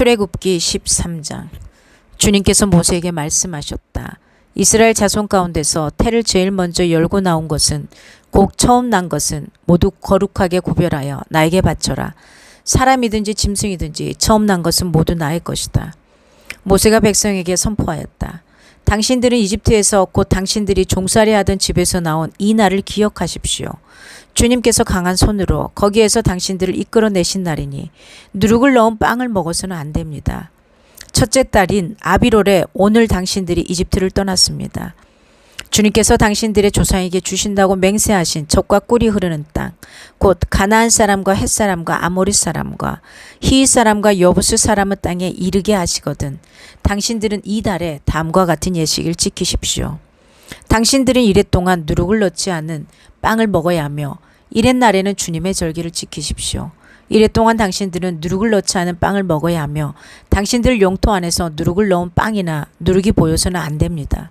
출애굽기 13장. 주님께서 모세에게 말씀하셨다. 이스라엘 자손 가운데서 태를 제일 먼저 열고 나온 것은 곧 처음 난 것은 모두 거룩하게 구별하여 나에게 바쳐라. 사람이든지 짐승이든지 처음 난 것은 모두 나의 것이다. 모세가 백성에게 선포하였다. 당신들은 이집트에서 곧 당신들이 종살이 하던 집에서 나온 이 날을 기억하십시오. 주님께서 강한 손으로 거기에서 당신들을 이끌어내신 날이니 누룩을 넣은 빵을 먹어서는 안 됩니다. 첫째 달인 아비롤에 오늘 당신들이 이집트를 떠났습니다. 주님께서 당신들의 조상에게 주신다고 맹세하신 젖과 꿀이 흐르는 땅, 곧 가나안 사람과 헷 사람과 아모리 사람과 히윗 사람과 여부스 사람의 땅에 이르게 하시거든 당신들은 이 달에 다음과 같은 예식을 지키십시오. 당신들은 이래 동안 누룩을 넣지 않은 빵을 먹어야 하며 이래 날에는 주님의 절기를 지키십시오. 이래 동안 당신들은 누룩을 넣지 않은 빵을 먹어야 하며 당신들 용토 안에서 누룩을 넣은 빵이나 누룩이 보여서는 안 됩니다.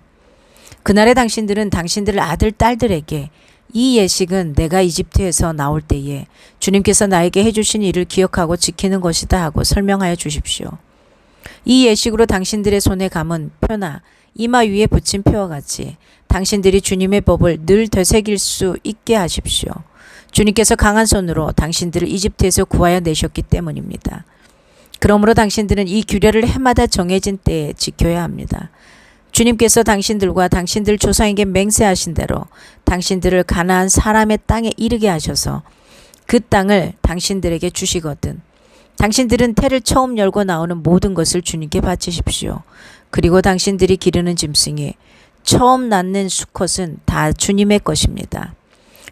그날에 당신들은 당신들 아들 딸들에게 이 예식은 내가 이집트에서 나올 때에 주님께서 나에게 해주신 일을 기억하고 지키는 것이다 하고 설명하여 주십시오. 이 예식으로 당신들의 손에 감은 표나 이마 위에 붙인 표와 같이 당신들이 주님의 법을 늘 되새길 수 있게 하십시오. 주님께서 강한 손으로 당신들을 이집트에서 구하여 내셨기 때문입니다. 그러므로 당신들은 이 규례를 해마다 정해진 때에 지켜야 합니다. 주님께서 당신들과 당신들 조상에게 맹세하신 대로 당신들을 가나안 사람의 땅에 이르게 하셔서 그 땅을 당신들에게 주시거든 당신들은 태를 처음 열고 나오는 모든 것을 주님께 바치십시오. 그리고 당신들이 기르는 짐승이 처음 낳는 수컷은 다 주님의 것입니다.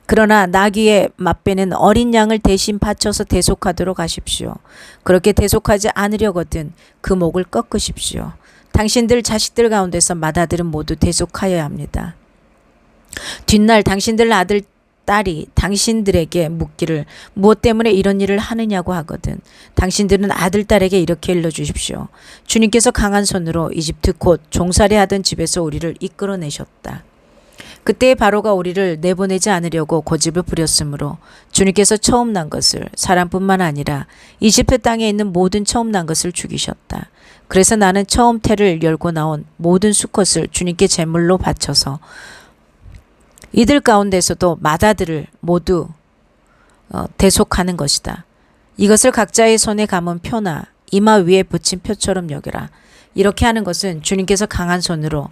그러나 나귀의 맛배는 어린 양을 대신 바쳐서 대속하도록 하십시오. 그렇게 대속하지 않으려거든 그 목을 꺾으십시오. 당신들 자식들 가운데서 맏아들은 모두 대속하여야 합니다. 뒷날 당신들 아들 딸이 당신들에게 묻기를 무엇 때문에 이런 일을 하느냐고 하거든 당신들은 아들 딸에게 이렇게 일러주십시오. 주님께서 강한 손으로 이집트 곧 종살이 하던 집에서 우리를 이끌어내셨다. 그때 바로가 우리를 내보내지 않으려고 고집을 부렸으므로 주님께서 처음 난 것을 사람뿐만 아니라 이집트 땅에 있는 모든 처음 난 것을 죽이셨다. 그래서 나는 처음 태를 열고 나온 모든 수컷을 주님께 제물로 바쳐서 이들 가운데서도 맏아들을 모두 대속하는 것이다. 이것을 각자의 손에 감은 표나 이마 위에 붙인 표처럼 여겨라. 이렇게 하는 것은 주님께서 강한 손으로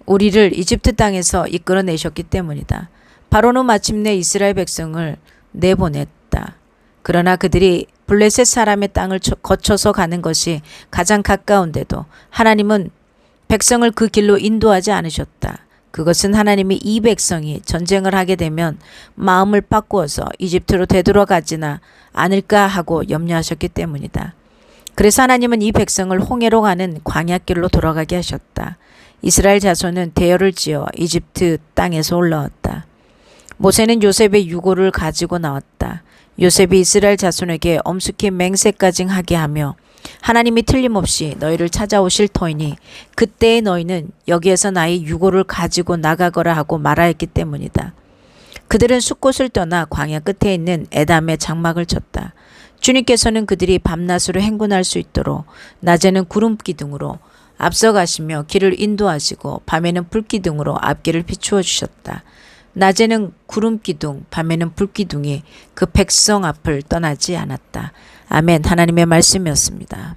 우리를 이집트 땅에서 이끌어내셨기 때문이다. 바로는 마침내 이스라엘 백성을 내보냈다. 그러나 그들이 블레셋 사람의 땅을 거쳐서 가는 것이 가장 가까운데도 하나님은 백성을 그 길로 인도하지 않으셨다. 그것은 하나님이 이 백성이 전쟁을 하게 되면 마음을 바꾸어서 이집트로 되돌아가지나 않을까 하고 염려하셨기 때문이다. 그래서 하나님은 이 백성을 홍해로 가는 광야길로 돌아가게 하셨다. 이스라엘 자손은 대열을 지어 이집트 땅에서 올라왔다. 모세는 요셉의 유고를 가지고 나왔다. 요셉이 이스라엘 자손에게 엄숙히 맹세까지 하게 하며 하나님이 틀림없이 너희를 찾아오실 터이니 그때에 너희는 여기에서 나의 유고를 가지고 나가거라 하고 말하였기 때문이다. 그들은 숫곳을 떠나 광야 끝에 있는 에담에 장막을 쳤다. 주님께서는 그들이 밤낮으로 행군할 수 있도록 낮에는 구름 기둥으로 앞서가시며 길을 인도하시고 밤에는 불기둥으로 앞길을 비추어 주셨다. 낮에는 구름기둥, 밤에는 불기둥이 그 백성 앞을 떠나지 않았다. 아멘. 하나님의 말씀이었습니다.